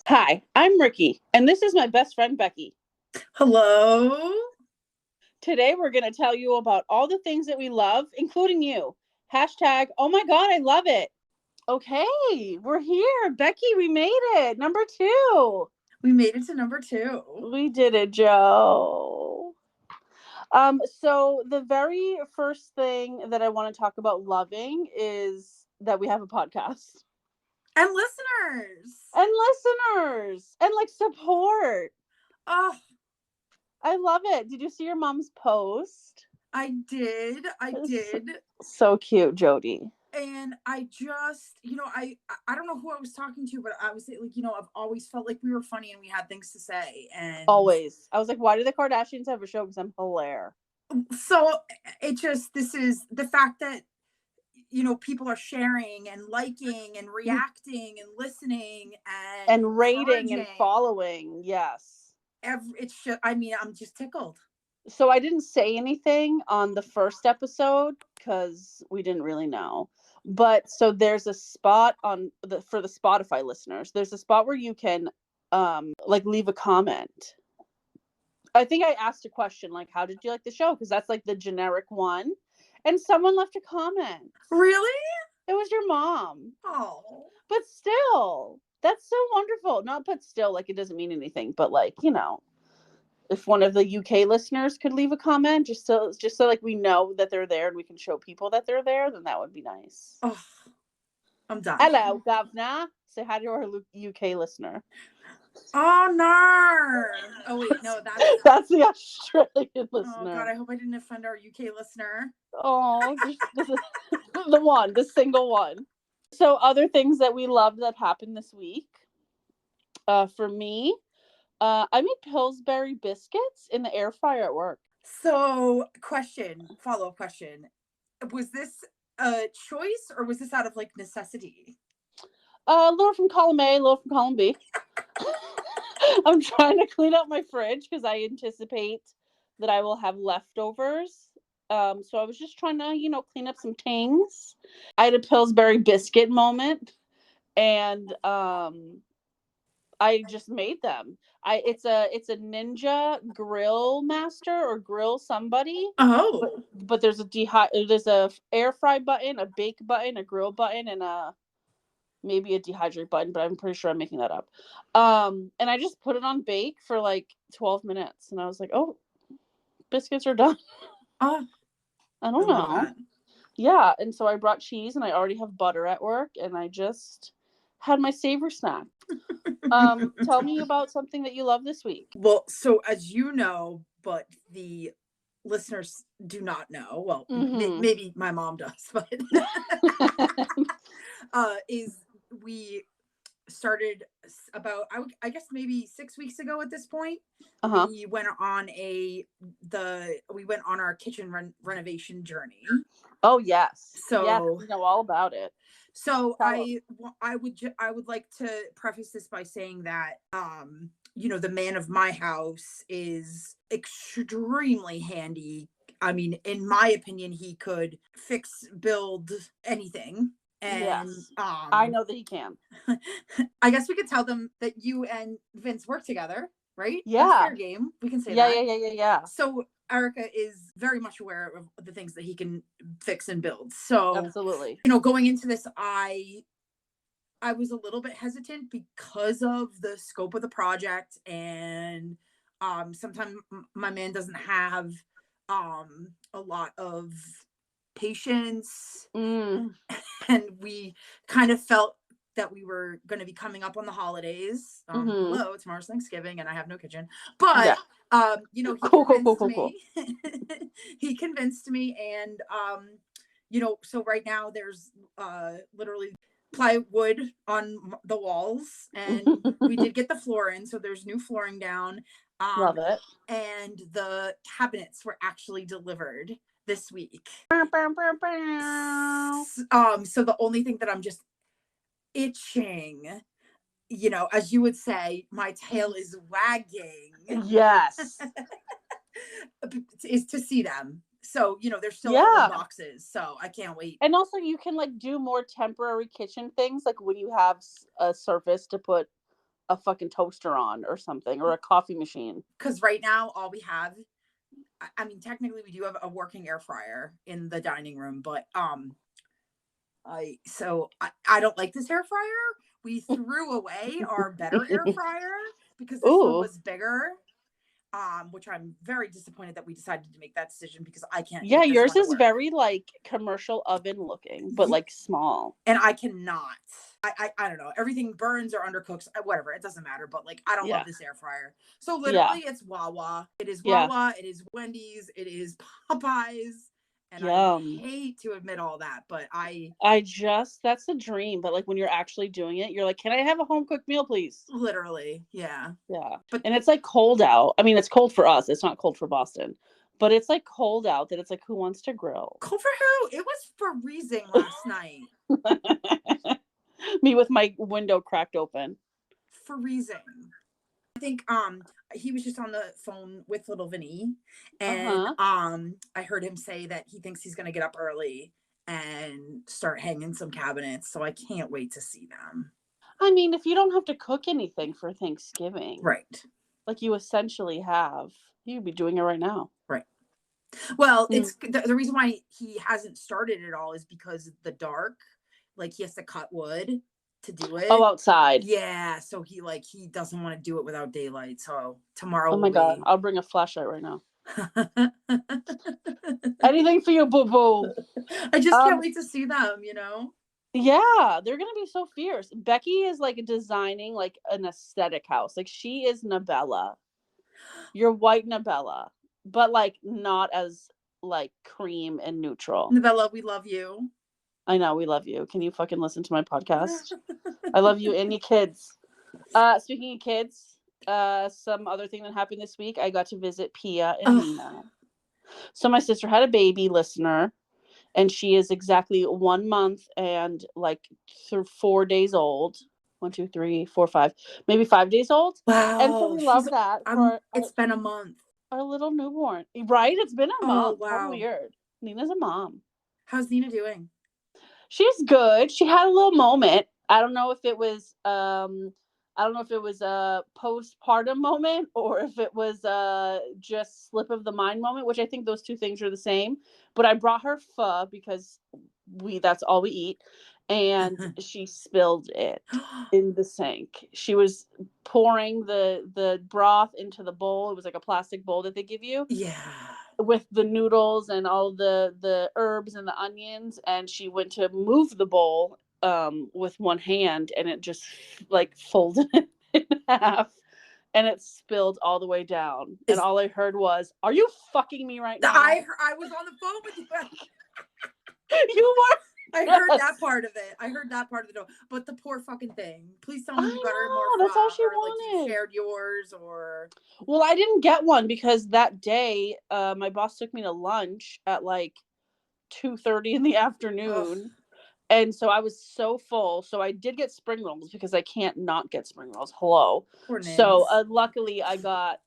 Hi, I'm Ricky, and this is my best friend Becky. Hello. Today we're going to tell you about all the things that we love, including you. Hashtag, oh my God, I love it. Okay, we're here. Becky, we made it. Number 2. We made it to number 2. We did it, Joe. So the very first thing that I want to talk about loving is that we have a podcast. And listeners. And like support. Oh, I love it. Did you see your mom's post? I did. So cute, Jody. And I just, I don't know who I was talking to, but I was like, I've always felt like we were funny and we had things to say. And always. I was like, why do the Kardashians have a show? Because I'm hilarious. So this is the fact that, people are sharing and liking and reacting and listening and rating and following. Yes. I'm just tickled. So I didn't say anything on the first episode because we didn't really know. But so there's a spot for the Spotify listeners. There's a spot where you can leave a comment. I think I asked a question like, how did you like the show? Because that's like the generic one. And someone left a comment. Really? It was your mom. Oh. But still, that's so wonderful. Not but still, like it doesn't mean anything. But like, if one of the UK listeners could leave a comment, just so like we know that they're there and we can show people that they're there, then that would be nice. Oh, I'm done. Hello, governor. Say hi to our UK listener. Oh no! Oh wait, no, that's the Australian listener. Oh God, I hope I didn't offend our UK listener. Oh, the single one. So other things that we love that happened this week. For me, I made Pillsbury biscuits in the air fryer at work. So, follow-up question. Was this a choice or was this out of like necessity? A little from column A, a little from column B. I'm trying to clean out my fridge because I anticipate that I will have leftovers. So I was just trying to, clean up some things. I had a Pillsbury biscuit moment, and I just made them. It's a Ninja Grill Master or Grill somebody. Oh. But there's a air fry button, a bake button, a grill button, and maybe a dehydrate button, but I'm pretty sure I'm making that up. And I just put it on bake for like 12 minutes, and I was like, oh, biscuits are done. Oh, I don't know. That. Yeah, and so I brought cheese, and I already have butter at work, and I just had my savor snack. Tell me about something that you love this week. Well, so as you know, but the listeners do not know. Well, maybe my mom does, but is we started about I guess maybe 6 weeks ago at this point. We went on our kitchen renovation journey. Oh yes. So yes, we know all about it. So I would like to preface this by saying that the man of my house is extremely handy. I mean, in my opinion, he could build anything. And yes. I know that he can. I guess we could tell them that you and Vince work together, right? Yeah. That's fair game. We can say that. Yeah. So Erica is very much aware of the things that he can fix and build. So absolutely. Going into this, I was a little bit hesitant because of the scope of the project, and sometimes my man doesn't have a lot of patience, and we kind of felt that we were going to be coming up on the holidays. Hello, tomorrow's Thanksgiving and I have no kitchen, but he convinced me. He convinced me, and so right now there's literally plywood on the walls, and we did get the floor in, so there's new flooring down. Love it. And the cabinets were actually delivered this week. So the only thing that I'm just itching, as you would say, my tail is wagging. Yes. is to see them. So, they're still in the boxes, so I can't wait. And also you can do more temporary kitchen things, like when you have a surface to put a fucking toaster on or something, or a coffee machine. Because right now, all we have, I mean, technically we do have a working air fryer in the dining room, but I don't like this air fryer. We threw away our better air fryer because this one Ooh. was bigger. Which I'm very disappointed that we decided to make that decision because I can't. Yeah, get this yours one to is work. very like commercial oven looking, but like small. And I cannot. I don't know. Everything burns or undercooks, whatever. It doesn't matter. But like, I don't love this air fryer. So literally, it's Wawa. It is Wawa. It is Wendy's. It is Popeyes. And Yum. I hate to admit all that, but that's the dream. But like when you're actually doing it, you're like, can I have a home cooked meal, please? Literally, yeah. But and it's like cold out. I mean, it's cold for us. It's not cold for Boston. But it's like cold out that it's like, who wants to grill? Cold for who? It was freezing last night. Me with my window cracked open. Freezing. I think he was just on the phone with little Vinny, and I heard him say that he thinks he's gonna get up early and start hanging some cabinets. So I can't wait to see them. I mean, if you don't have to cook anything for Thanksgiving, right? Like you essentially have, you could be doing it right now, right? Well, it's the reason why he hasn't started it all is because the dark, like he has to cut wood to do it. Oh, outside. Yeah, so he doesn't want to do it without daylight. So tomorrow. Oh my God, I'll bring a flashlight right now. Anything for you, boo boo. I just can't wait to see them. Yeah, they're gonna be so fierce. Becky is like designing like an aesthetic house. Like she is Nabella. You're white Nabella, but like not as like cream and neutral. Nabella, we love you. I know, we love you. Can you fucking listen to my podcast? I love you and your kids. Speaking of kids, some other thing that happened this week, I got to visit Pia and Nina. So my sister had a baby, listener, and she is exactly 1 month and like 4 days old. 1, 2, 3, 4, 5, maybe 5 days old. Wow. And so we love that. It's been a month. Our little newborn. Right? It's been a month. Wow. How weird. Nina's a mom. How's Nina doing? She's good. She had a little moment. I don't know if it was a postpartum moment or if it was just slip of the mind moment, which I think those two things are the same. But I brought her pho because that's all we eat. And she spilled it in the sink. She was pouring the broth into the bowl. It was like a plastic bowl that they give you. Yeah. With the noodles and all the herbs and the onions. And she went to move the bowl with one hand, and it just like folded in half, and it spilled all the way down. And all I heard was, "Are you fucking me right now?" I was on the phone with you. You were. I heard that part of it. I heard that part of the door. But the poor fucking thing. Please tell me you got her more. That's all she wanted. Like you shared yours or. Well, I didn't get one because that day, my boss took me to lunch at like 2:30 in the afternoon. Ugh. And so I was so full. So I did get spring rolls because I can't not get spring rolls. Hello. So luckily I got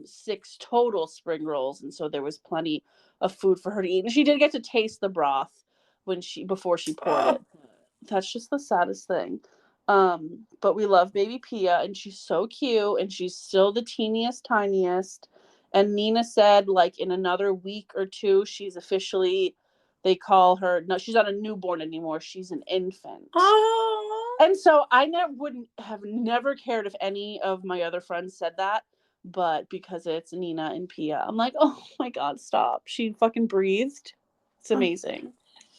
6 total spring rolls. And so there was plenty of food for her to eat. And she did get to taste the broth before she poured it. That's just the saddest thing. But we love baby Pia, and she's so cute, and she's still the teeniest, tiniest. And Nina said like in another week or 2, she's officially, they call her, no, she's not a newborn anymore. She's an infant. Oh. And so I wouldn't have never cared if any of my other friends said that. But because it's Nina and Pia, I'm like, oh my God, stop. She fucking breathed. It's amazing.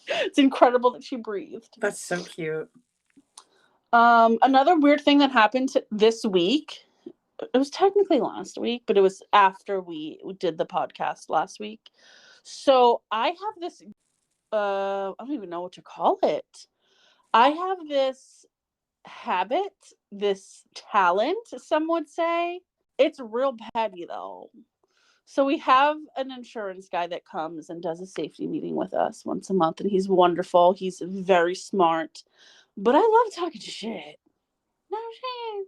It's incredible that she breathed. That's so cute. Another weird thing that happened this week, it was technically last week, but it was after we did the podcast last week. So I have this, I don't even know what to call it. I have this habit, this talent, some would say. It's real petty though. So we have an insurance guy that comes and does a safety meeting with us once a month, and he's wonderful. He's very smart, but I love talking shit. No shit.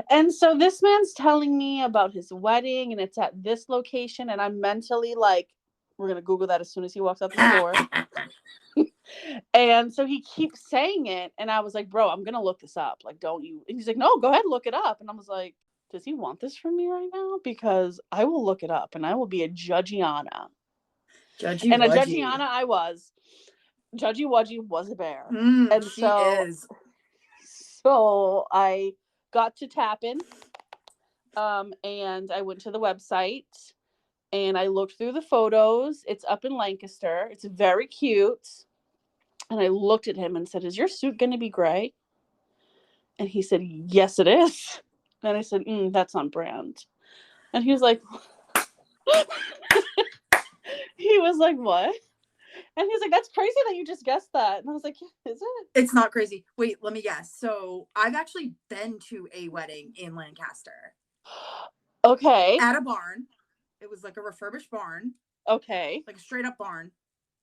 And so this man's telling me about his wedding, and it's at this location, and I'm mentally like, we're going to Google that as soon as he walks out the door. And so he keeps saying it, and I was like, bro, I'm gonna look this up. Like, don't you? And he's like, no, go ahead, look it up. And I was like, does he want this from me right now? Because I will look it up, and I will be a judgiana. Judgy And a Wudgy. judgiana I was. Judgy Wudgy was a bear. And She is. so I got to tapping, and I went to the website, and I looked through the photos. It's up in Lancaster. It's very cute. And I looked at him and said, is your suit going to be gray? And he said, yes, it is. And I said, that's on brand. And he was like, what? And he's like, that's crazy that you just guessed that. And I was like, yeah, is it? It's not crazy. Wait, let me guess. So I've actually been to a wedding in Lancaster. Okay. At a barn. It was like a refurbished barn. Okay. Like a straight up barn.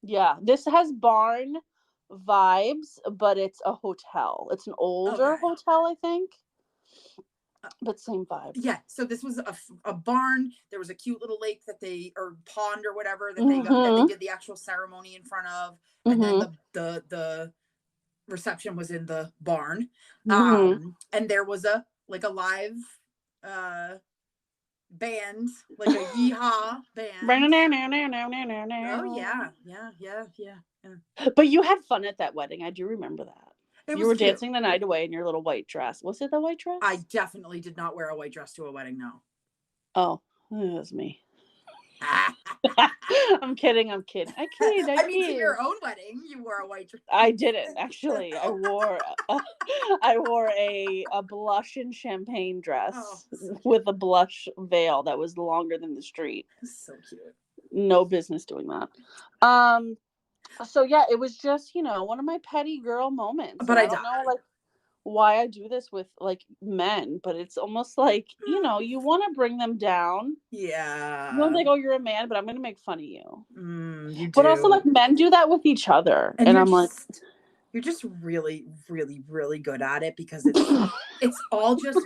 Yeah. This has barn vibes, but it's a hotel. It's an older hotel, I think. But same vibe. Yeah. So this was a barn. There was a cute little lake that or pond or whatever that they did the actual ceremony in front of. And then the reception was in the barn. And there was a live band, like a yeehaw band. Oh yeah. But you had fun at that wedding. I do remember that. You were cute. Dancing the night away in your little white dress. Was it the white dress? I definitely did not wear a white dress to a wedding, no. Oh, it was me. I'm kidding. I kid. I mean, to your own wedding, you wore a white dress. I didn't actually. I wore a blush and champagne dress with a blush veil that was longer than the street. So cute. No business doing that. So yeah, it was just, one of my petty girl moments. But I don't know like why I do this with like men, but it's almost like, you want to bring them down. Yeah. You don't like, oh, you're a man, but I'm going to make fun of you. You do. But also like men do that with each other. And I'm like, you're just really, really, really good at it because it's all just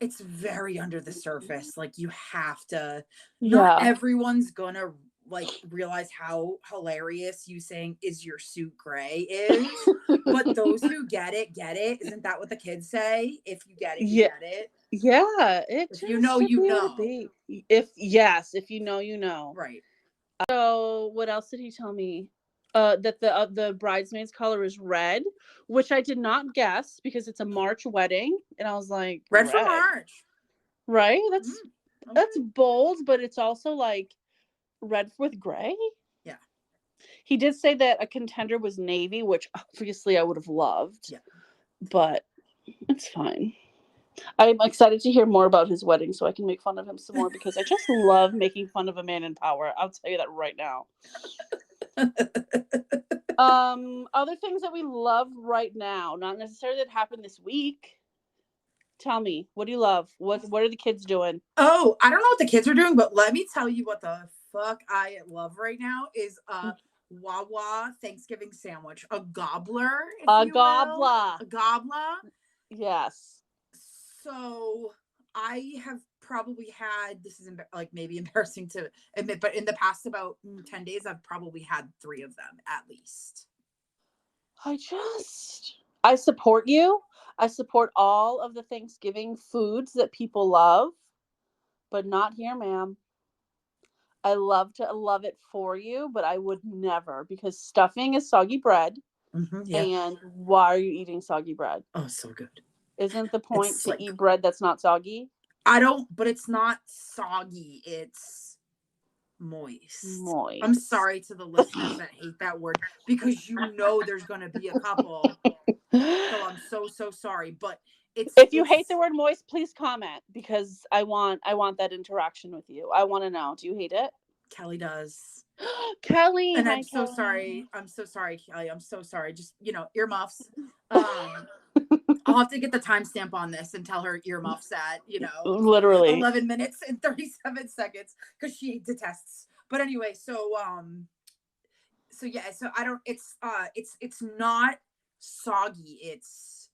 it's very under the surface. Like you have to, not everyone's gonna like realize how hilarious you saying "is your suit gray" is, but those who get it. Isn't that what the kids say? If you get it, you get it. Yeah, if you know, you know. If you know, you know. Right. So what else did he tell me? That the bridesmaid's color is red, which I did not guess because it's a March wedding, and I was like, red. For March, right? That's bold, but it's also like red with gray. Yeah. He did say that a contender was navy, which obviously I would have loved. Yeah. But it's fine. I'm excited to hear more about his wedding so I can make fun of him some more because I just love making fun of a man in power. I'll tell you that right now. Other things that we love right now, not necessarily that happened this week. Tell me, what do you love? What are the kids doing? Oh, I don't know what the kids are doing, but let me tell you what the fuck I love right now is Wawa Thanksgiving sandwich, a gobbler. A gobbler. Yes. So I have probably had, this is like maybe embarrassing to admit, but in the past about 10 days, I've probably had 3 of them at least. I support you. I support all of the Thanksgiving foods that people love, but not here, ma'am. I love it for you, but I would never, because stuffing is soggy bread. And why are you eating soggy bread? Oh, so good. Isn't the point to eat bread that's not soggy? But it's not soggy. It's moist. I'm sorry to the listeners that hate that word because there's going to be a couple. So I'm so sorry, but if you hate the word moist, please comment because I want that interaction with you. I want to know. Do you hate it? Kelly does. Kelly, and I'm so sorry. I'm so sorry, Kelly. I'm so sorry. Just earmuffs. I'll have to get the timestamp on this and tell her earmuffs at literally 11 minutes and 37 seconds because she detests. But anyway, so I don't. It's not soggy. It's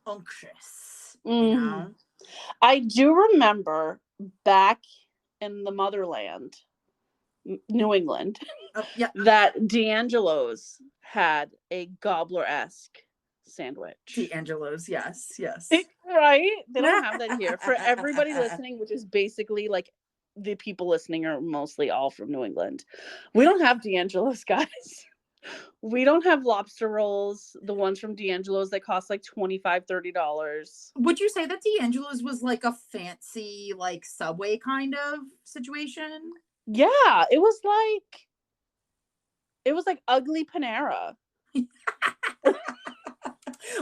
unctuous. I do remember back in the motherland New England, Oh, yeah. that D'Angelo's had a Gobbler-esque sandwich. D'Angelo's, yes, yes. Right? They don't have that here. For everybody listening, which is basically like the people listening are mostly all from New England. We don't have D'Angelo's, guys. We don't have lobster rolls, the ones from D'Angelo's that cost like $25-$30. Would you say that D'Angelo's was like a fancy, like Subway kind of situation? Yeah, it was like ugly Panera.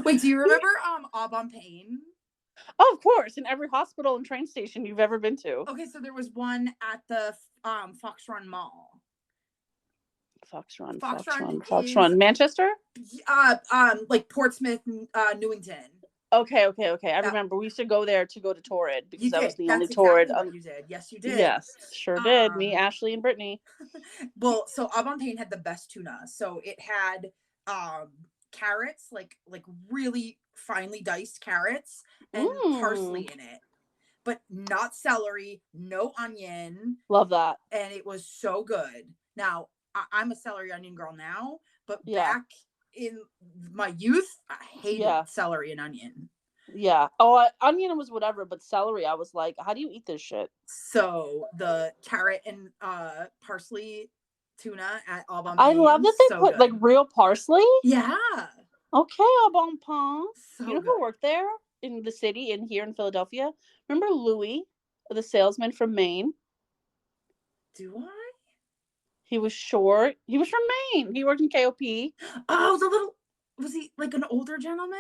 Wait, do you remember Au Bon Pain? Oh, of course, in every hospital and train station you've ever been to. Okay, so there was one at the Fox Run Mall. Fox Run. Is Manchester? like Portsmouth, Newington. Okay. I remember we used to go there to go to Torrid because that was the only That's Torrid. Exactly what you did. Yes, you did. Yes, sure did. Me, Ashley, and Brittany. Well, so Au Bon Pain had the best tuna. So it had carrots, like really finely diced carrots, and parsley in it, but not celery, no onion. Love that. And it was so good. Now, I'm a celery onion girl now, but back in my youth, I hated celery and onion. Yeah. Oh, onion was whatever, but celery, I was like, how do you eat this shit? So the carrot and parsley tuna at Au Bon Pain. I love that they put like real parsley. Yeah. Okay, Au Bon Pain. So you know who worked there in the city and here in Philadelphia? Remember Louis, the salesman from Maine? Do I? He was short. He was from Maine. He worked in KOP. Oh, was he like an older gentleman?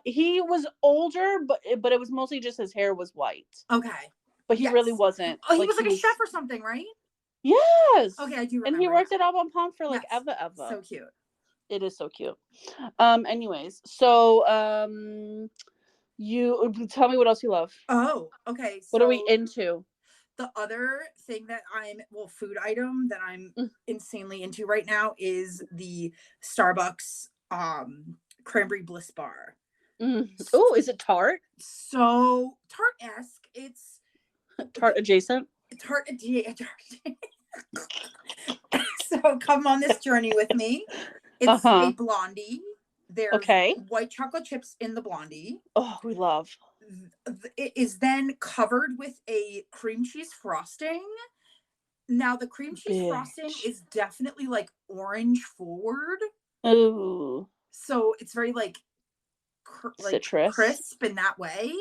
He was older, but it was mostly just his hair was white. Okay. But he really wasn't. Oh, he was like a chef or something, right? Yes. Okay, I do remember. And he worked at Au Bon Pain for like ever. So cute. It is so cute. Anyways, so you tell me what else you love. Oh, okay. So what are we into? The other thing that food item that I'm insanely into right now is the Starbucks cranberry bliss bar. Oh, is it tart? So tart-esque. It's tart adjacent. Tart. So come on this journey with me. It's a blondie. There's white chocolate chips in the blondie. Oh, we love. It is then covered with a cream cheese frosting. Now the cream cheese frosting is definitely like orange forward. Ooh. So it's very like citrus, crisp in that way.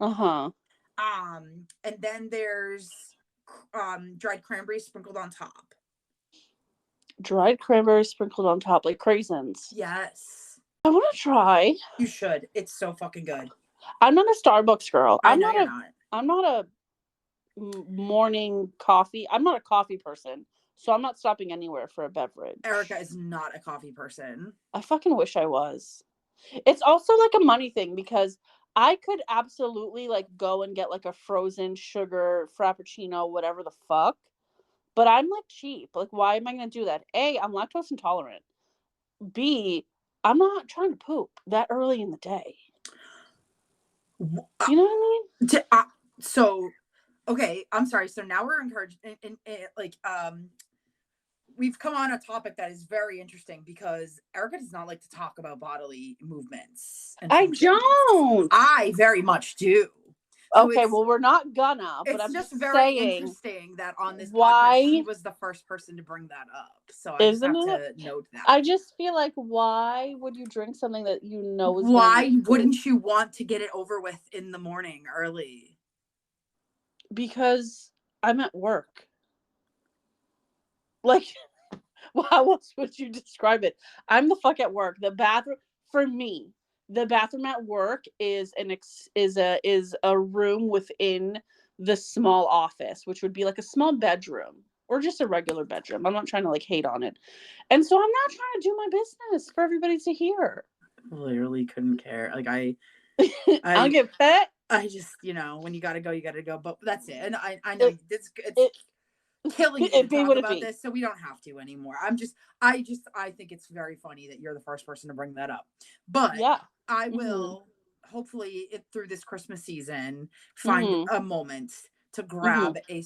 And then there's dried cranberries sprinkled on top. Dried cranberries sprinkled on top, like craisins. Yes. I want to try. You should. It's so fucking good. I'm not a Starbucks girl. I know you're not. I'm not a morning coffee. I'm not a coffee person, so I'm not stopping anywhere for a beverage. Erica is not a coffee person. I fucking wish I was. It's also like a money thing because I could absolutely like go and get like a frozen sugar frappuccino, whatever the fuck. But I'm like cheap. Like, why am I going to do that? A, I'm lactose intolerant. B, I'm not trying to poop that early in the day. You know what I mean? So, okay, I'm sorry. So now we're encouraged, we've come on a topic that is very interesting because Erica does not like to talk about bodily movements. I don't. I very much do. So okay, well, we're not gonna, but I'm just very interesting that on this podcast, she was the first person to bring that up. So I just have to note that. I just feel like, why would you drink something that you know is why wouldn't you want to get it over with in the morning early? Because I'm at work. Like, how else would you describe it? I'm the fuck at work. The bathroom, for me, the bathroom at work is a room within the small office, which would be like a small bedroom or just a regular bedroom. I'm not trying to like hate on it. And so I'm not trying to do my business for everybody to hear. Literally couldn't care. Like I don't get pet. I just, when you gotta go, you gotta go. But that's it. And I know it's killing me to talk about this, so we don't have to anymore. I think it's very funny that you're the first person to bring that up. But yeah, I will hopefully through this Christmas season find a moment to grab a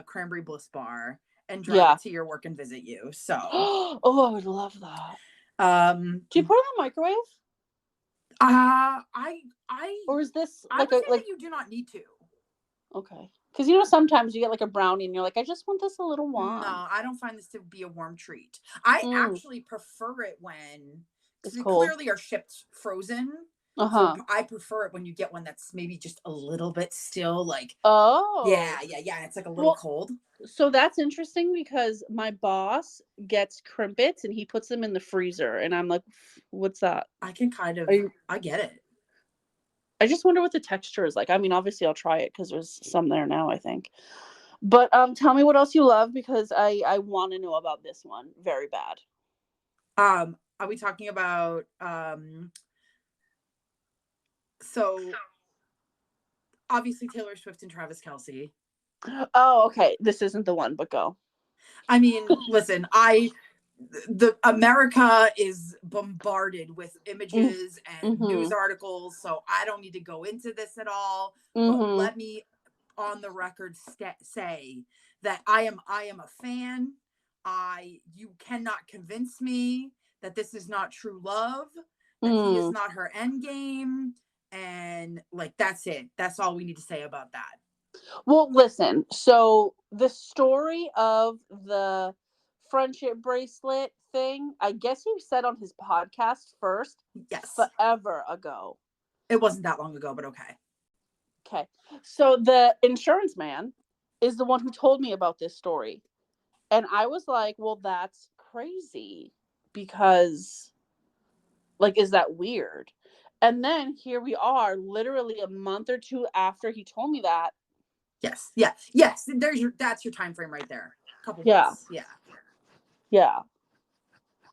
cranberry bliss bar and drive it to your work and visit you. So Oh, I would love that. Do you put it in the microwave? Or is this I would say that you do not need to. Okay. Because you know sometimes you get like a brownie and you're like, I just want this a little warm. No, I don't find this to be a warm treat. I actually prefer it when it's they cold. clearly are shipped frozen. So I prefer it when you get one that's maybe just a little bit still like. Oh. Yeah. It's like a little cold. So that's interesting because my boss gets Krimpets and he puts them in the freezer, and I'm like, what's that? I can kind of. I get it. I just wonder what the texture is like. I mean, obviously I'll try it because there's some there now, I think. But tell me what else you love, because I want to know about this one very bad. Are we talking about so obviously Taylor Swift and Travis Kelce? Oh, okay. This isn't the one, but go. I mean, listen, the America is bombarded with images and news articles, so I don't need to go into this at all. But let me, on the record, say that I am a fan. You cannot convince me that this is not true love, that he is not her end game, and like that's it. That's all we need to say about that. Well, listen, so the story of the friendship bracelet thing, I guess he said on his podcast first. Yes. Forever ago. It wasn't that long ago, but okay. Okay. So the insurance man is the one who told me about this story. And I was like, well, that's crazy, because like, is that weird? And then here we are, literally a month or two after he told me that. Yes. That's your time frame right there. A couple months. Yeah.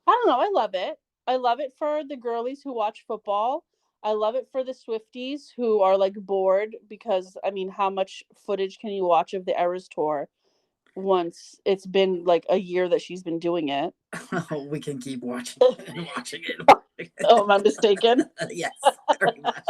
I don't know. I love it. I love it for the girlies who watch football. I love it for the Swifties who are like bored, because I mean, how much footage can you watch of the Eras tour once it's been like a year that she's been doing it? Oh, we can keep watching it. Oh, am I mistaken? Yes, very much.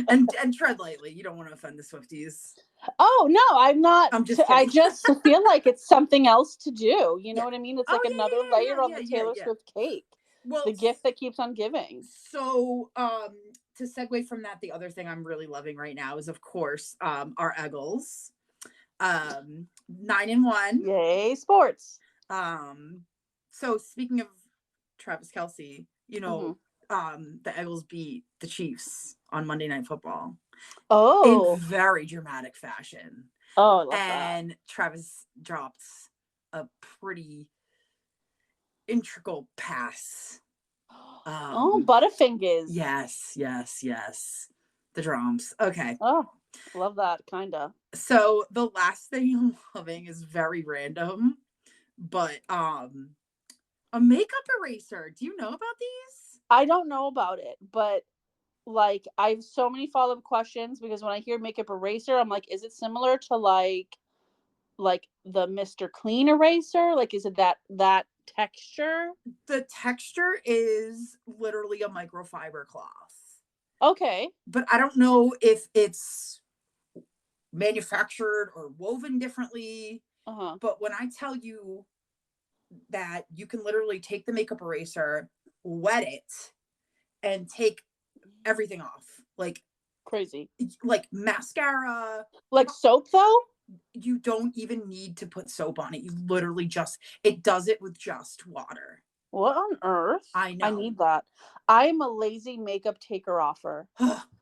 And tread lightly. You don't want to offend the Swifties. Oh no, I'm not. I'm just kidding. I just feel like it's something else to do. You know what I mean? It's like another layer on the Taylor Swift cake. Well, the gift that keeps on giving. So, to segue from that, the other thing I'm really loving right now is, of course, our Eagles. 9-1. Yay, sports. So speaking of Travis Kelce, you know, the Eagles beat the Chiefs on Monday Night Football. Oh, in very dramatic fashion. Oh, I love and that. Travis dropped a pretty integral pass. Butterfingers. Yes. The drums. Okay. Oh, love that, kinda. So the last thing I'm loving is very random, but a makeup eraser. Do you know about these? I don't know about it, but like I have so many follow-up questions, because when I hear makeup eraser, I'm like, is it similar to like the Mr. Clean eraser? Like, is it that texture? The texture is literally a microfiber cloth. Okay. But I don't know if it's manufactured or woven differently. But when I tell you that you can literally take the makeup eraser, wet it, and take everything off. Like crazy. Like mascara. Like soap though? You don't even need to put soap on it. You literally it does it with just water. What on earth? I know. I need that. I am a lazy makeup taker-offer.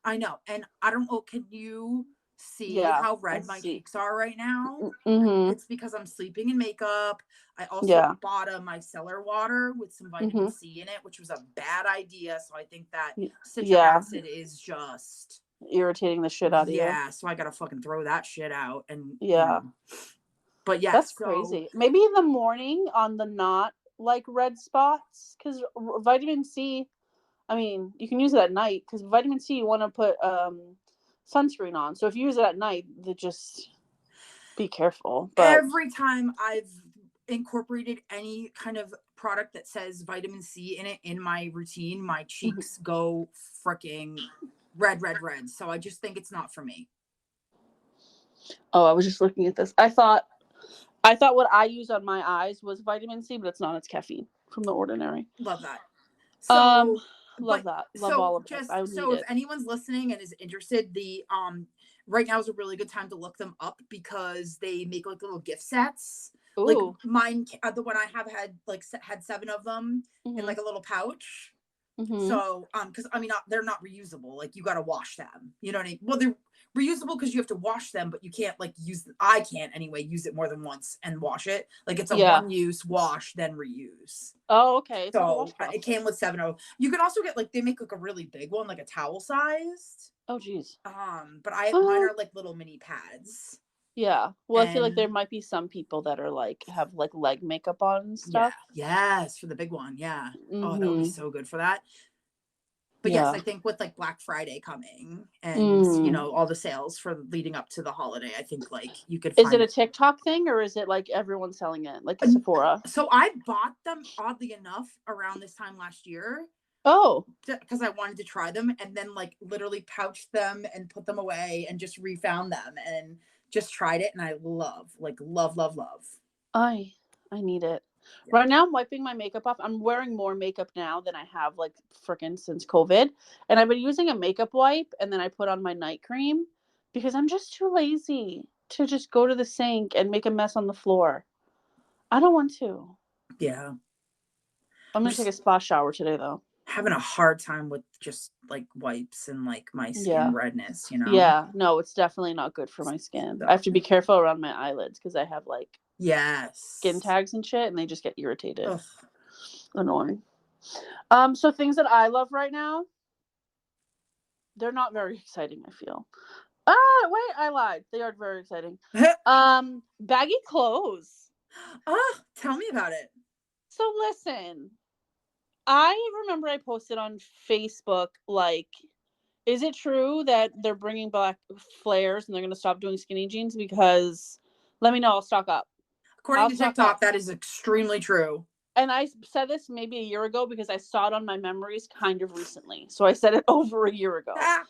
I know. And I don't know, can you see how red my cheeks are right now? It's because I'm sleeping in makeup. I also bought a micellar water with some vitamin C in it, which was a bad idea. So I think that citric acid is just irritating the shit out of you. Yeah, so I gotta fucking throw that shit out. And but yeah, that's crazy. Maybe in the morning on the not like red spots, because vitamin C, I mean, you can use it at night, because vitamin C you want to put sunscreen on. So if you use it at night, just be careful. But every time I've incorporated any kind of product that says vitamin C in it in my routine, my cheeks go freaking red. So I just think it's not for me. Oh, I was just looking at this. I thought I thought what I use on my eyes was vitamin C, but it's not. It's caffeine from The Ordinary. Love that. Um, So, love but that. Love so all of it. just I need so if it. anyone's listening and is interested, the right now is a really good time to look them up because they make like little gift sets. Like Ooh. mine, the one I have had like had 7 of them in Mhm. like a little pouch. Mhm. So, because I mean, they're not reusable. Like you got to wash them. You know what I mean? Well, they're reusable because you have to wash them, but you can't like use. I can't anyway use it more than once and wash it. Like it's a Yeah. one use, wash then reuse. Oh, okay. It's like a So washcloth. it came with 7 You can also get like they make like a really big one, like a towel sized. Oh, geez. But mine are like little mini pads. Yeah. Well, I feel like there And might be some people that are like have like leg makeup on and yeah, stuff. yes, for the big one. Yeah. Oh, that would be Mhm. so good for that. But yes, Yeah. I think with like Black Friday coming and Mm. all the sales for leading up to the holiday, I think like you could Is it find a TikTok thing or is it like everyone selling it, like uh, Sephora? so I bought them oddly enough around this time last year Oh, because I wanted to try them and then like literally pouched them and put them away and just refound them and just tried it and I love. I I need it. Yeah. Right now I'm wiping my makeup off. I'm wearing more makeup now than I have like freaking since COVID. And I've been using a makeup wipe and then I put on my night cream because I'm just too lazy to just go to the sink and make a mess on the floor. I don't want to. Yeah. I'm I'm gonna take just a spa shower today though. having a hard time with just like wipes and like my skin Yeah. redness, Yeah. No, it's definitely not good for my skin. I So, have to be careful around my eyelids because I have like skin yes. tags and shit and they just get irritated. Ugh. Annoying. So things that I love right now, they're not very exciting, I feel. Wait, I lied. They are very exciting. Baggy clothes. Oh, tell me about it. So listen, I remember I posted on Facebook like, is it true that they're bringing back flares and they're gonna stop doing skinny jeans? Because let me know, I'll stock up. According I'll to stock up. TikTok, that is extremely true. And I said this maybe a year ago because I saw it on my memories kind of recently. So I said it over a year ago. Ah.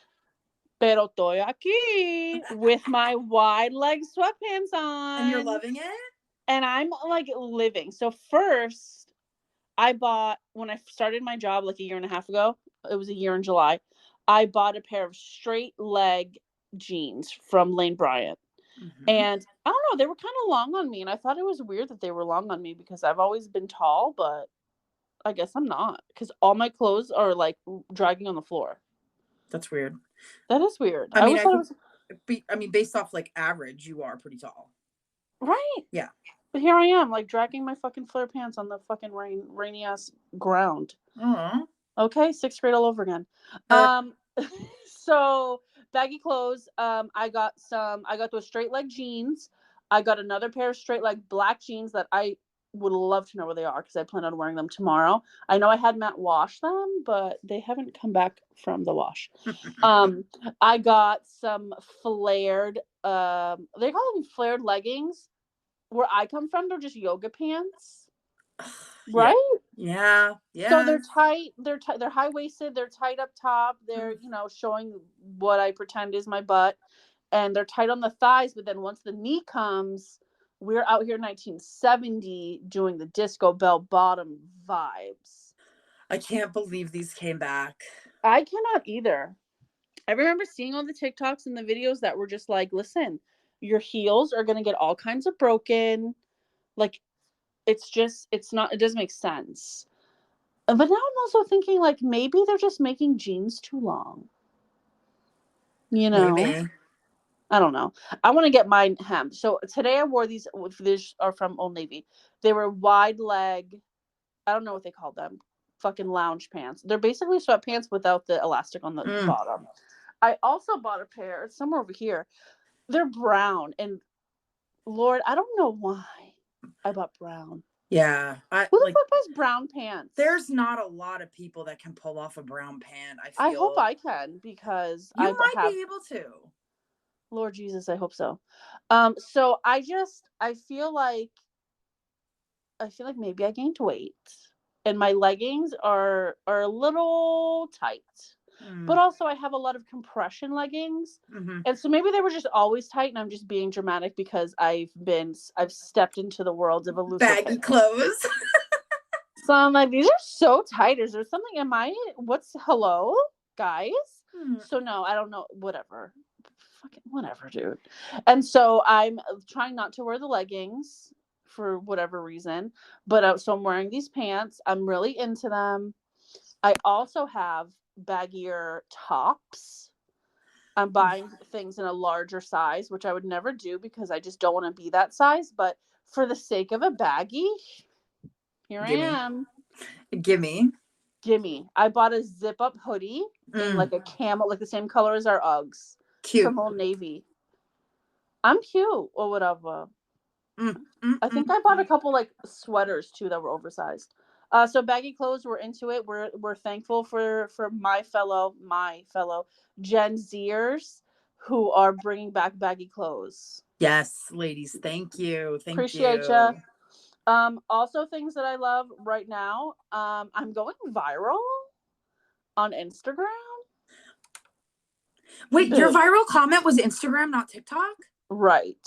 Pero estoy aquí with my wide leg sweatpants on. And you're loving it? And I'm like living. So first, I bought when I started my job like a year and a half ago. It was a year in July. I bought a pair of straight leg jeans from Lane Bryant. Mm-hmm. And I don't know, they were kind of long on me. And I thought it was weird that they were long on me because I've always been tall, but I guess I'm not because all my clothes are like dragging on the floor. That's weird. That is weird. I I mean, always I thought it could was be, I mean, based off like average, you are pretty tall. right. Yeah. But here I am, like dragging my fucking flare pants on the fucking rainy ass ground. Oh. Okay, sixth grade all over again. Um, so baggy clothes. I got those straight leg jeans. I got another pair of straight leg black jeans that I would love to know where they are because I plan on wearing them tomorrow. I know I had Matt wash them, but they haven't come back from the wash. Um, I got some flared. They call them flared leggings. Where I come from, they're just yoga pants, Yeah. right? Yeah. So Yeah. they're tight. They're high waisted. They're tight up top. They're showing what I pretend is my butt, and they're tight on the thighs. But then once the knee comes, we're out here 1970 doing the disco bell bottom vibes. I can't believe these came back. I cannot either. I remember seeing all the TikToks and the videos that were just like, listen, your heels are gonna get all kinds of broken. Like it doesn't make sense. But now I'm also thinking like maybe they're just making jeans too long. You know? Maybe. I don't know. I want to get mine hemmed. So today I wore these are from Old Navy. They were wide leg, I don't know what they call them. Fucking lounge pants. They're basically sweatpants without the elastic on the Mm. bottom. I also bought a pair, it's somewhere over here. They're brown and Lord, I don't know why I bought brown. Yeah. Who the fuck buys brown pants? There's not a lot of people that can pull off a brown pant. I I hope feel I can because you I might have be able to. Lord Jesus, I hope so. So I feel like maybe I gained weight, and my leggings are a little tight. But also I have a lot of compression leggings. And so maybe they were just always tight and I'm just being dramatic because I've stepped into the world of a looser baggy clothes. So I'm like, these are so tight. Is there something? Hello, guys? So no, I don't know. Whatever. Fucking whatever, dude. And so I'm trying not to wear the leggings for whatever reason. But so I'm wearing these pants. I'm really into them. I also have baggier tops. I'm buying things in a larger size, which I would never do because I just don't want to be that size. But for the sake of a baggie, I am. Gimme. I bought a zip up hoodie in like a camel, like the same color as our Uggs. Cute. From Old Navy. I'm cute or whatever. I think I bought a couple like sweaters too that were oversized. So baggy clothes, we're into it. We're thankful for my fellow Gen Zers who are bringing back baggy clothes. Yes, ladies, thank you. Appreciate you. Also things that I love right now. I'm going viral on Instagram. Wait, your viral comment was Instagram, not TikTok? Right.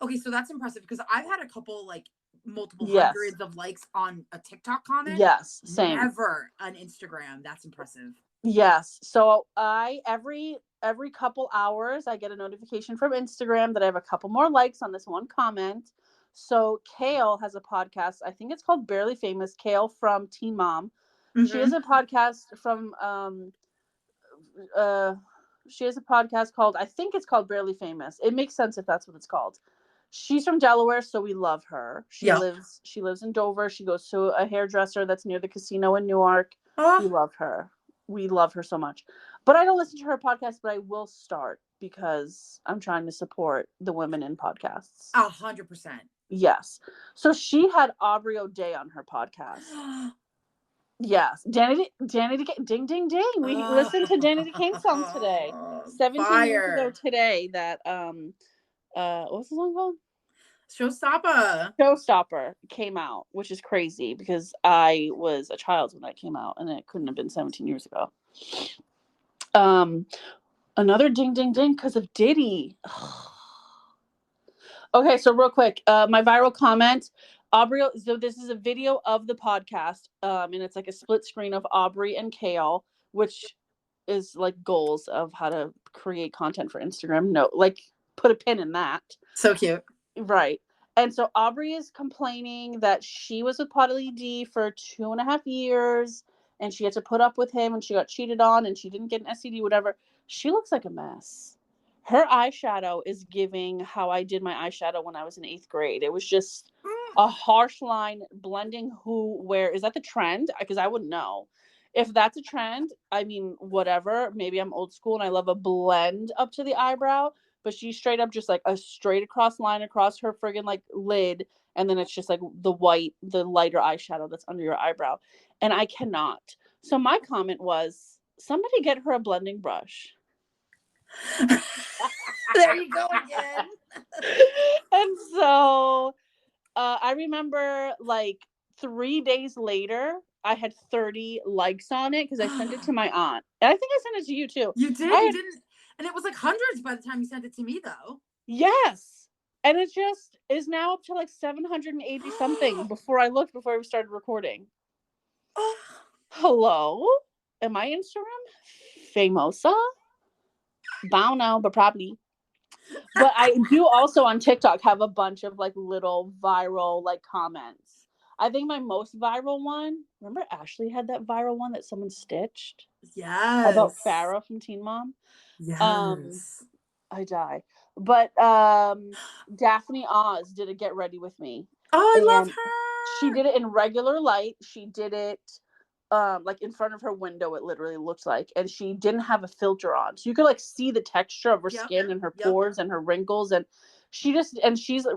Okay, so that's impressive because I've had a couple like multiple hundreds of likes on a TikTok comment. Yes, same. Never on Instagram. That's impressive. Yes. So I every couple hours I get a notification from Instagram that I have a couple more likes on this one comment. So Kale has a podcast. I think it's called Barely Famous. Kale from Teen Mom. She has a podcast from she has a podcast called, I think it's called Barely Famous. It makes sense if that's what it's called. She's from Delaware, so we love her. She lives in Dover. She goes to a hairdresser that's near the casino in Newark. We love her. We love her so much. But I don't listen to her podcast, but I will start because I'm trying to support the women in podcasts. 100%. Yes. So she had Aubrey O'Day on her podcast. Yes. Danny DeCane, ding, ding, ding. We listened to Danny DeCane's song today. 17 years ago today that, what's the song called? Showstopper came out, which is crazy because I was a child when that came out and it couldn't have been 17 years ago. Another ding, ding, ding because of Diddy. Okay, so real quick, my viral comment, Aubrey. So this is a video of the podcast, and it's like a split screen of Aubrey and Kale, which is like goals of how to create content for Instagram. No, like put a pin in that. So cute. Right. And so Aubrey is complaining that she was with Pauly D for 2.5 years and she had to put up with him and she got cheated on and she didn't get an STD, whatever. She looks like a mess. Her eyeshadow is giving how I did my eyeshadow when I was in 8th grade. It was just a harsh line blending where. Is that the trend? Because I wouldn't know. If that's a trend, I mean, whatever. Maybe I'm old school and I love a blend up to the eyebrow. But she's straight up just like a straight across line across her friggin' like lid. And then it's just like the lighter eyeshadow that's under your eyebrow. And I cannot. So my comment was, somebody get her a blending brush. There you go again. And so I remember like 3 days later, I had 30 likes on it because I sent it to my aunt. And I think I sent it to you too. You did? You didn't? And it was like hundreds by the time you sent it to me, though. Yes. And it just is now up to like 780 something before we started recording. Hello? Am I Instagram? Famosa? Don't know, but probably. But I do also on TikTok have a bunch of like little viral like comments. I think my most viral one, remember Ashley had that viral one that someone stitched? Yes. About Farrah from Teen Mom? Yes. I die. But Daphne Oz did a Get Ready With Me. Oh, I love her. She did it in regular light. She did it like in front of her window, it literally looked like. And she didn't have a filter on. So you could like see the texture of her skin and her pores and her wrinkles. And she's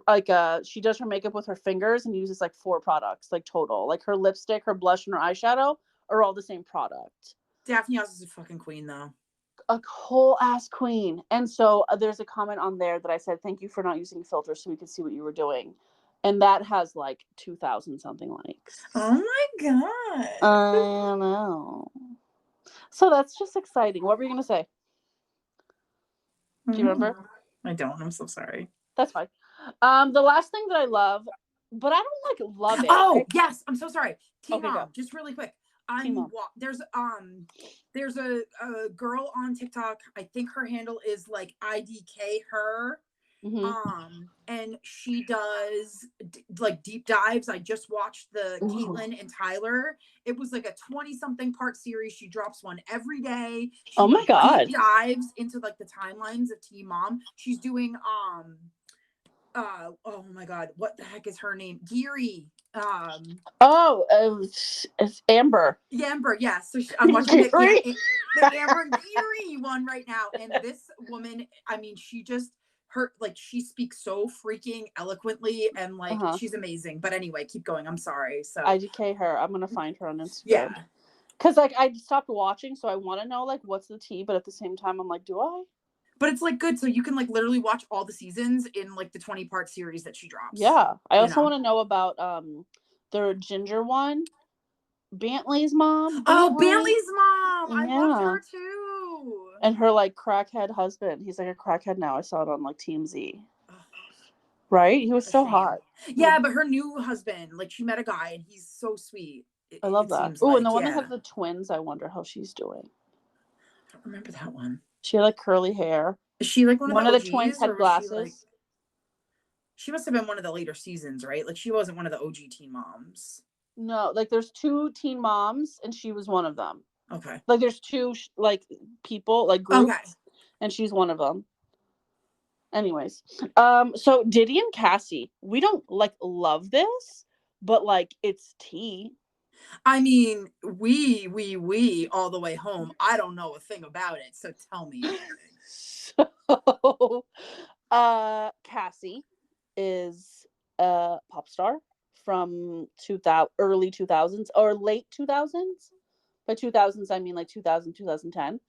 like she does her makeup with her fingers and uses like 4 products, like total. Like her lipstick, her blush, and her eyeshadow are all the same product. Daphne Oz is a fucking queen though. A whole ass queen. And so there's a comment on there that I said, thank you for not using filters so we could see what you were doing. And that has like 2,000 something likes. Oh my god. I know. So that's just exciting. What were you gonna say? Do you remember? I don't. I'm so sorry. That's fine. The last thing that I love, but I don't like love it. Oh, yes. I'm so sorry. Teen Okay, Mom, go. just really quick. Teen Mom. There's a girl on TikTok. I think her handle is like IDK her. And she does like deep dives. I just watched the Caitlin and Tyler. It was like a 20-something part series. She drops one every day. She Oh my God. deep dives into like the timelines of Teen Mom. She's doing oh my God, what the heck is her name? Geary. It's Amber. Amber, yes. So I'm watching the Amber Geary one right now. And this woman, I mean, she speaks so freaking eloquently and like she's amazing. But anyway, keep going. I'm sorry. So IDK her. I'm gonna find her on Instagram. Yeah. Cause like I stopped watching, so I want to know like what's the tea, but at the same time I'm like, do I? But it's like good, so you can like literally watch all the seasons in like the 20-part series that she drops. Yeah. I also want to know about the ginger one, Bentley's mom. Oh, Bentley's mom. I loved her too. And her like crackhead husband. He's like a crackhead now. I saw it on like TMZ. Right? He was so hot. Yeah, but her new husband, like she met a guy and he's so sweet. I love that. Oh, and the one that has the twins, I wonder how she's doing. I don't remember that one. She had like curly hair. Is she like one of the twins had glasses? She must have been one of the later seasons, right? Like she wasn't one of the OG Teen Moms. No, like there's 2 teen moms and she was one of them. Okay. Like there's 2 like people, like groups, and she's one of them. Anyways, so Diddy and Cassie, we don't like love this, but like it's tea. I mean, we all the way home. I don't know a thing about it, so tell me. So, Cassie is a pop star from early 2000s or late 2000s. By 2000s, I mean like 2000, 2010.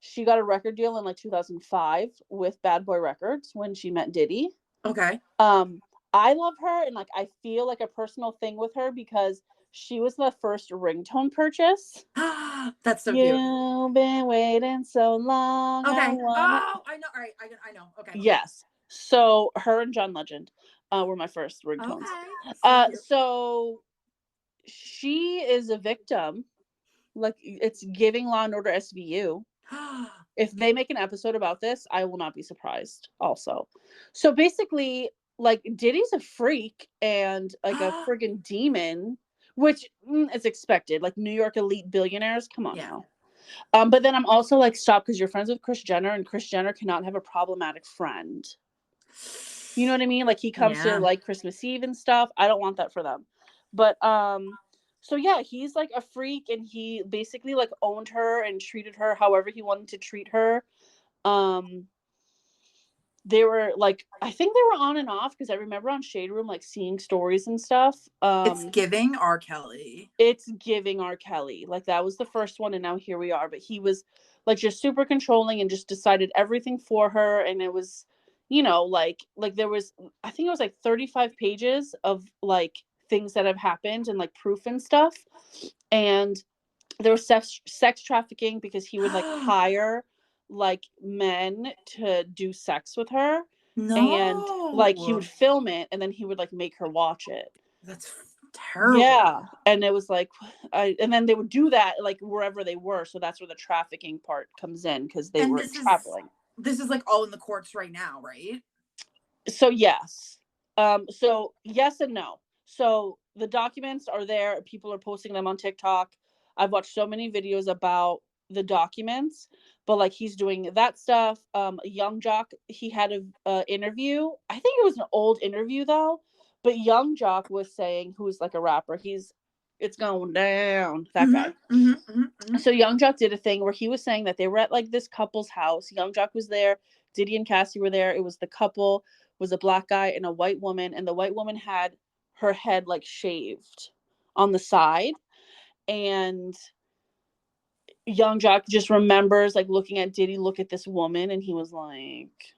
She got a record deal in like 2005 with Bad Boy Records when she met Diddy. Okay. I love her and like I feel like a personal thing with her because she was the first ringtone purchase. That's so cute. You've been waiting so long. Okay. I know. All right. I know. Okay. Yes. So her and John Legend were my first ringtones. Okay. So she is a victim. Like it's giving Law and Order SVU. If they make an episode about this, I will not be surprised also. So basically, like Diddy's a freak and like a friggin' demon, which is expected. Like New York elite billionaires, come on now. But then I'm also like, stop, because you're friends with Kris Jenner, and Kris Jenner cannot have a problematic friend. You know what I mean? Like he comes to like Christmas Eve and stuff. I don't want that for them. But so yeah, he's like a freak, and he basically like owned her and treated her however he wanted to treat her. They were like, I think they were on and off, because I remember on Shade Room like seeing stories and stuff. It's giving R. Kelly. It's giving R. Kelly. Like that was the first one, and now here we are. But he was like just super controlling and just decided everything for her, and it was, you know, like there was, I think it was like 35 pages of like things that have happened and like proof and stuff. And there was sex trafficking, because he would like hire like men to do sex with her. No. And like he would film it, and then he would like make her watch it. That's terrible. Yeah. And it was like, and then they would do that like wherever they were. So that's where the trafficking part comes in, because they were traveling. This is like all in the courts right now, right? So yes. So yes and no. So the documents are there. People are posting them on TikTok. I've watched so many videos about the documents, but like he's doing that stuff. Young Jock, he had a interview. I think it was an old interview though, but Young Jock was saying, who's like a rapper, it's going down, that guy. So Young Jock did a thing where he was saying that they were at like this couple's house. Young Jock was there, Diddy and Cassie were there. It was the couple, was a black guy and a white woman, and the white woman had her head like shaved on the side. And Young Jock just remembers like looking at Diddy look at this woman, and he was like,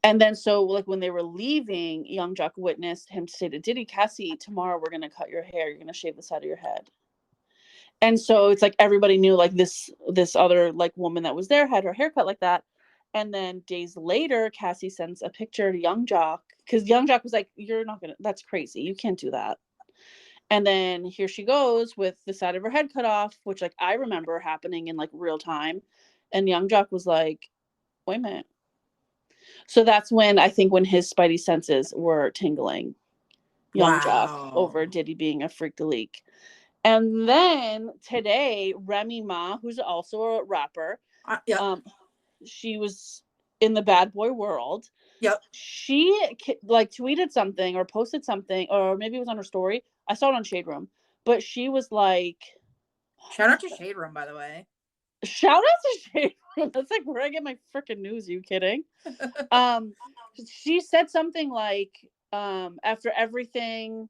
and then so like when they were leaving, Young Jock witnessed him say to Diddy, Cassie, tomorrow we're gonna cut your hair, you're gonna shave the side of your head. And so it's like everybody knew like this other like woman that was there had her haircut like that. And then days later, Cassie sends a picture to Young Jock because Young Jock was like, "You're not gonna. That's crazy. You can't do that." And then here she goes with the side of her head cut off, which like I remember happening in like real time. And Young Jock was like, "Wait a minute." So that's when I think when his spidey senses were tingling. Young Jock Wow. over Diddy being a freak leak. And then today, Remy Ma, who's also a rapper, Yep. She was in the bad boy world. Yep. She like tweeted something or posted something, or maybe it was on her story. I saw it on Shade Room, but she was like, Shout out to Shade Room, by the way. shout out to Shade Room. That's like where I get my freaking news. Are you kidding? She said something like, after everything,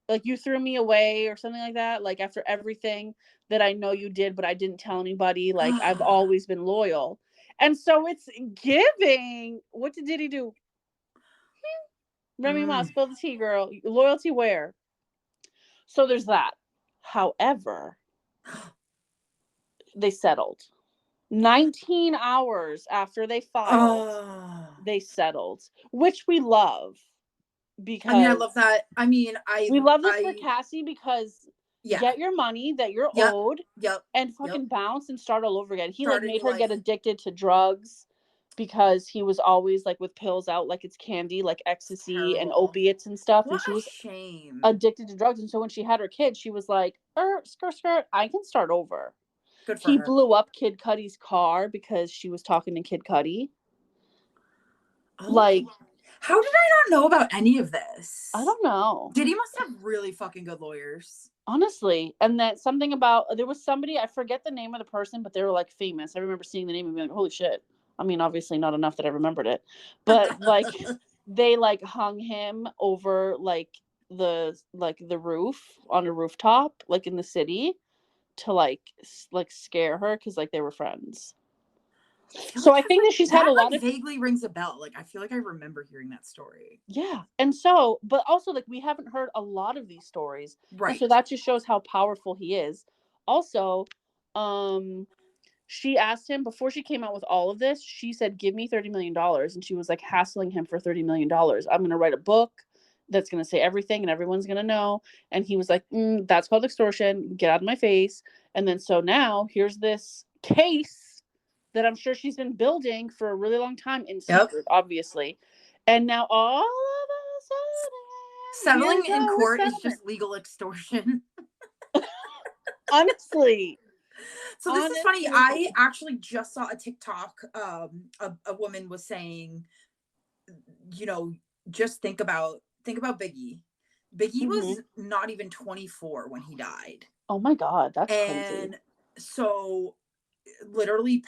like you threw me away or something like that. Like after everything that I know you did, but I didn't tell anybody, like I've always been loyal. And so it's giving. What did he do? Remy Ma, spill the tea, girl. Loyalty where? So there's that. However, they settled. 19 hours after they filed, they settled, which we love. Because I mean, I love that. I mean, we love this for Cassie because get your money that you're owed and fucking bounce and start all over again. He like made her get addicted to drugs because he was always like with pills out like it's candy, like ecstasy and opiates and stuff. What and she was shame. addicted to drugs. And so when she had her kid, she was like, skirt, I can start over. Good for he her. Blew up Kid Cudi's car because she was talking to Kid Cudi. Like, how did I not know about any of this? I don't know. Diddy must have really fucking good lawyers. Honestly. And that something about, there was somebody, I forget the name of the person, but they were like famous. I remember seeing the name and being like, holy shit. I mean, obviously not enough that I remembered it, but like they like hung him over like the roof on a rooftop, like in the city to like scare her. Cause like they were friends. So I think that she's had a lot of vaguely rings a bell. Like I feel like I remember hearing that story. Yeah. And so, but also like we haven't heard a lot of these stories. Right. So that just shows how powerful he is. Also, she asked him before she came out with all of this, she said, give me $30 million. And she was like hassling him for $30 million. I'm going to write a book that's going to say everything and everyone's going to know. And he was like, that's called extortion. Get out of my face. And then so now here's this case that I'm sure she's been building for a really long time in secret, obviously. And now all of a sudden, settling in court is just legal extortion. Honestly. So this is funny. I actually just saw a TikTok. A woman was saying, you know, just think about Biggie. Biggie was not even 24 when he died. Oh my God, that's crazy. And so literally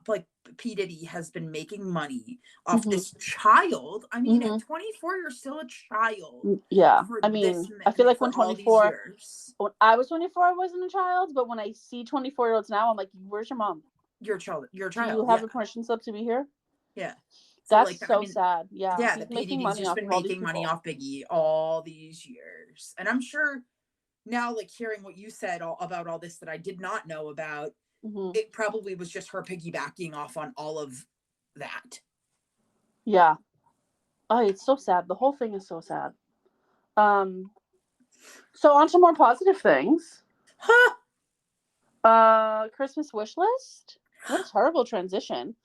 like P. Diddy has been making money off this child. I mean, at 24, you're still a child. Yeah. I mean, I feel like when 24, when I was 24, I wasn't a child, but when I see 24-year-olds now, I'm like, where's your mom? Your child. Do you have a permission slip to be here? Yeah. So that's like, so sad. Yeah. Yeah. The P. Diddy's just been making money off Biggie all these years. And I'm sure now, like hearing what you said about all this that I did not know about, it probably was just her piggybacking off on all of that. Yeah. Oh, it's so sad. The whole thing is so sad. So on to more positive things. Christmas wish list. What a terrible transition.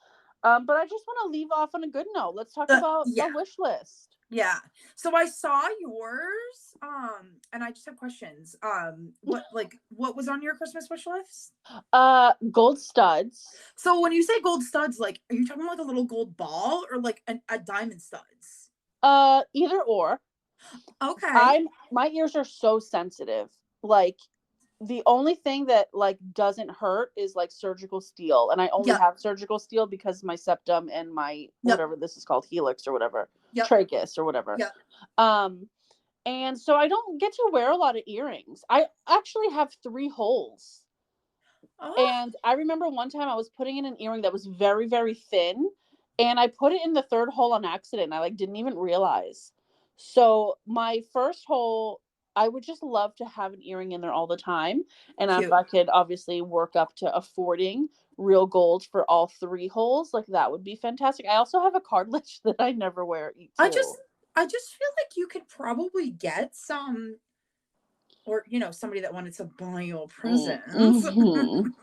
But I just want to leave off on a good note. Let's talk about the wish list. Yeah. So I saw yours, and I just have questions. What was on your Christmas wish list? Gold studs. So when you say gold studs, like, are you talking like a little gold ball or like a diamond studs? Either or. Okay. My ears are so sensitive. Like, the only thing that like doesn't hurt is like surgical steel, and I only have surgical steel because my septum and my whatever this is called, helix or whatever, trachea or whatever. And so I don't get to wear a lot of earrings. I actually have 3 holes. And I remember one time I was putting in an earring that was very, very thin, and I put it in the 3rd hole on accident. I like didn't even realize. So my first hole, I would just love to have an earring in there all the time. And if Cute. I could obviously work up to affording real gold for all 3 holes, like that would be fantastic. I also have a cartilage that I never wear I too. just feel like you could probably get some, or somebody that wanted to buy you a present Mhm.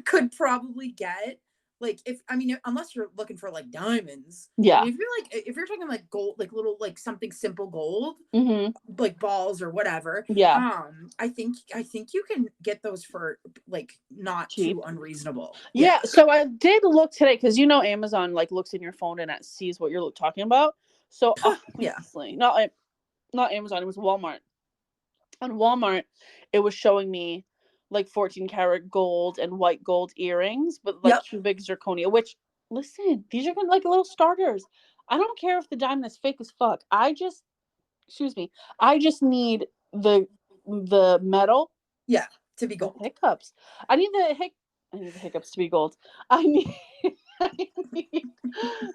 could probably get, like, unless you're looking for like diamonds. Yeah. If you're talking like gold, like little, like something simple gold, Mhm. like balls or whatever, Yeah. I think you can get those for like not Cheap. too unreasonable. Yeah, so I did look today because Amazon like looks in your phone and it sees what you're talking about. So Yeah. obviously, not Amazon, it was Walmart. On Walmart, it was showing me like 14 karat gold and white gold earrings, but like Yep. cubic zirconia. Which, listen, these are like little starters. I don't care if the diamond is fake as fuck. Excuse me, I just need the metal. Yeah. To be The gold. hiccups. I need the hiccups to be gold. I need, I need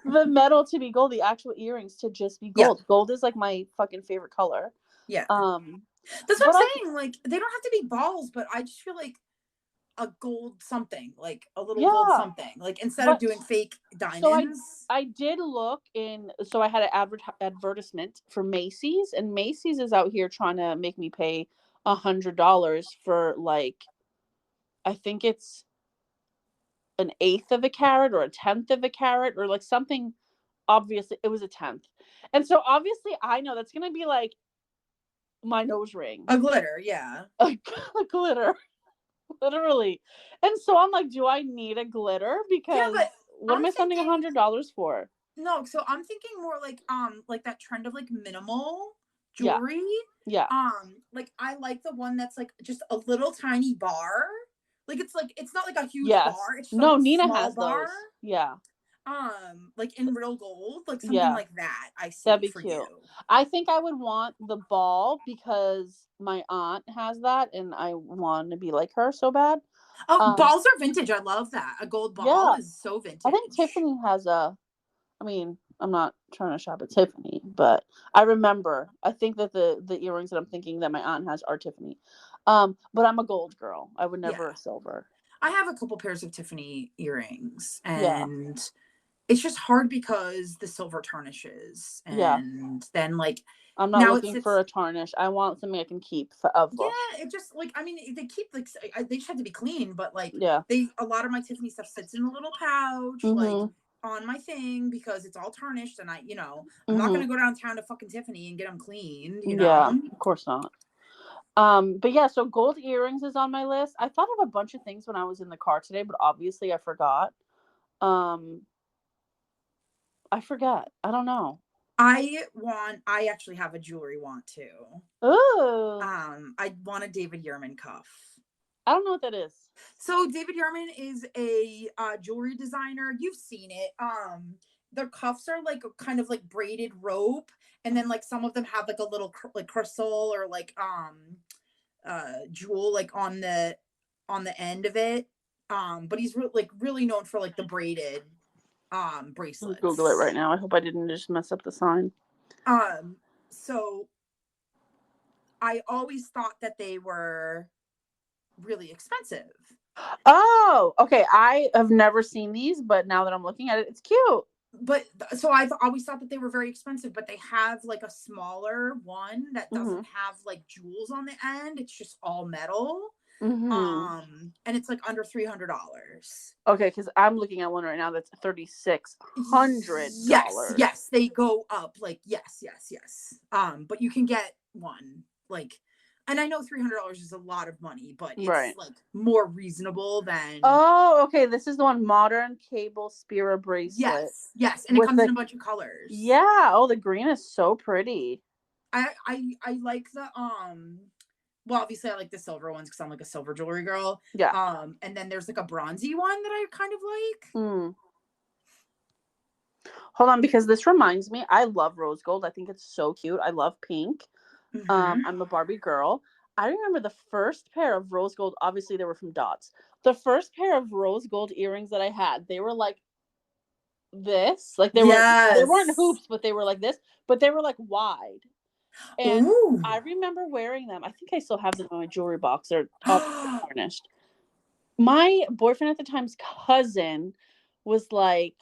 the metal to be gold. The actual earrings to just be Yeah. gold. Gold is like my fucking favorite color. Yeah. Um, That's what but I'm saying. Like, they don't have to be balls, but I just feel like a gold something, like a little gold yeah, something, like instead of but doing fake so diamonds. I did look in. So I had an advertisement for Macy's, and Macy's is out here trying to make me pay $100 for like, I think it's an eighth of a carat or a tenth of a carat or like something. Obviously it was a tenth, and so obviously I know that's gonna be like my nose ring. A glitter, yeah. A glitter, literally. And so I'm like, do I need a glitter? Yeah, Because but what am I'm I spending thinking, $100 for? no, so I'm thinking more like that trend of like minimal Yeah, jewelry. yeah, Like I like the one that's like just a little tiny bar. Like it's not like a huge yes. bar, it's just a No, little Nina small has bar. those. Yeah, Like in real gold, like something yeah, like that I that'd see be for cute. you. I think I would want the ball because my aunt has that and I want to be like her so bad. Oh, Um, balls are vintage. I love that. A gold ball yeah, is so I think vintage. Tiffany has a. I mean, I'm not trying to shop at Tiffany, but I remember. I think that the earrings that I'm thinking that my aunt has are Tiffany. But I'm a gold girl. I would Yeah. never a silver. I have a couple pairs of Tiffany earrings, Yeah, and it's just hard because the silver tarnishes, yeah. and then like I'm not now it looking for sits. a tarnish. I want something I can keep forever. Yeah, it just like, they keep like they just have to be clean, but like Yeah. a lot of my Tiffany stuff sits in a little pouch, like Mhm. on my thing, because it's all tarnished, and I'm not Mhm. gonna go downtown to fucking Tiffany and get them cleaned. Yeah. Of course not. But yeah, so gold earrings is on my list. I thought of a bunch of things when I was in the car today, but obviously I forgot. Um, I forgot. I don't know. I actually have a jewelry want too. Ooh. I want a David Yurman cuff. I don't know what that is. So David Yurman is a jewelry designer. You've seen it. Their cuffs are like kind of like braided rope, and then like some of them have like a little like crystal or like jewel like on the end of it. But he's like really known for like the braided Let me Google it bracelets. right now. I hope I didn't just mess up the sign. So I always thought that they were really expensive. Oh, okay. I have never seen these, but now that I'm looking at it, it's cute. But so I've always thought that they were very expensive, but they have like a smaller one that Mhm. doesn't have like jewels on the end. It's just all metal. Mhm. And it's like under $300. Okay, because I'm looking at one right now that's Yes, $3,600. yes, they go up, like, yes. But you can get one like, and I know $300 is a lot of money, but it's Right. like more reasonable than. Oh, okay. This is the one, modern cable Spira bracelet Yes, and it with comes in the. a bunch of colors. Yeah. Oh, the green is so pretty. I like the well, obviously I like the silver ones because I'm like a silver jewelry girl. Yeah. And then there's like a bronzy one that I kind of like. Hmm. Hold on, because this reminds me, I love rose gold. I think it's so cute. I love pink. Mm-hmm. I'm a Barbie girl. I remember the first pair of rose gold. Obviously, they were from Dots. The first pair of rose gold earrings that I had, they were like this. Like they weren't Yes. hoops, but they were like this. But they were like wide. And Ooh. I remember wearing them. I think I still have them in my jewelry box. They're obviously tarnished. My boyfriend at the time's cousin was like,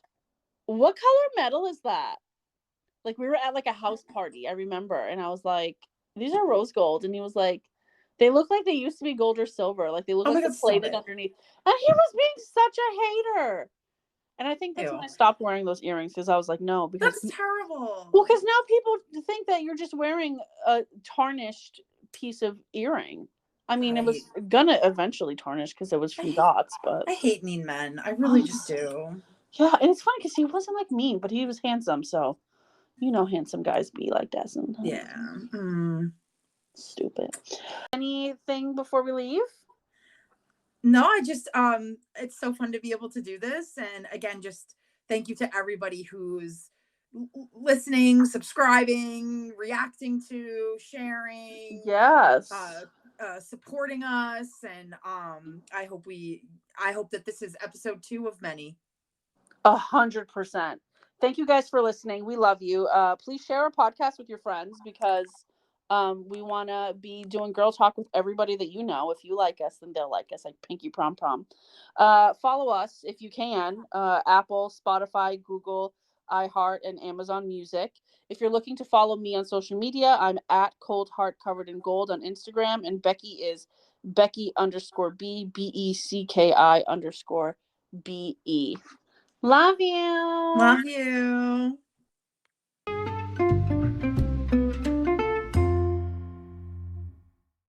"What color metal is that?" Like, we were at, like, a house party, I remember, and I was like, "These are rose gold," and he was like, "They look like they used to be gold or silver, like, they look Oh my like they're God, stop plated it. underneath," and he was being such a hater, and I think that's when Ew. I stopped wearing those earrings, because I was like, "No," because That's terrible. well, because now people think that you're just wearing a tarnished piece of earring. I mean, it was gonna eventually tarnish because it was few dots, but I hate mean men. I really just do. yeah, and it's funny because he wasn't, like, mean, but he was handsome, so, handsome guys be like that sometimes. Yeah. Mm. Stupid. Anything before we leave? No, I just it's so fun to be able to do this, and again, just thank you to everybody who's listening, subscribing, reacting to, sharing, Yes. supporting us, and I hope that this is episode 2 of many. 100%. Thank you guys for listening. We love you. Please share our podcast with your friends, because we want to be doing girl talk with everybody that you know. If you like us, then they'll like us, like Pinky Prom Prom. Follow us if you can. Apple, Spotify, Google, iHeart, and Amazon Music. If you're looking to follow me on social media, I'm at Cold Heart Covered in Gold on Instagram, and Becky is Becky_B, BECKI_BE. Love you. Love you.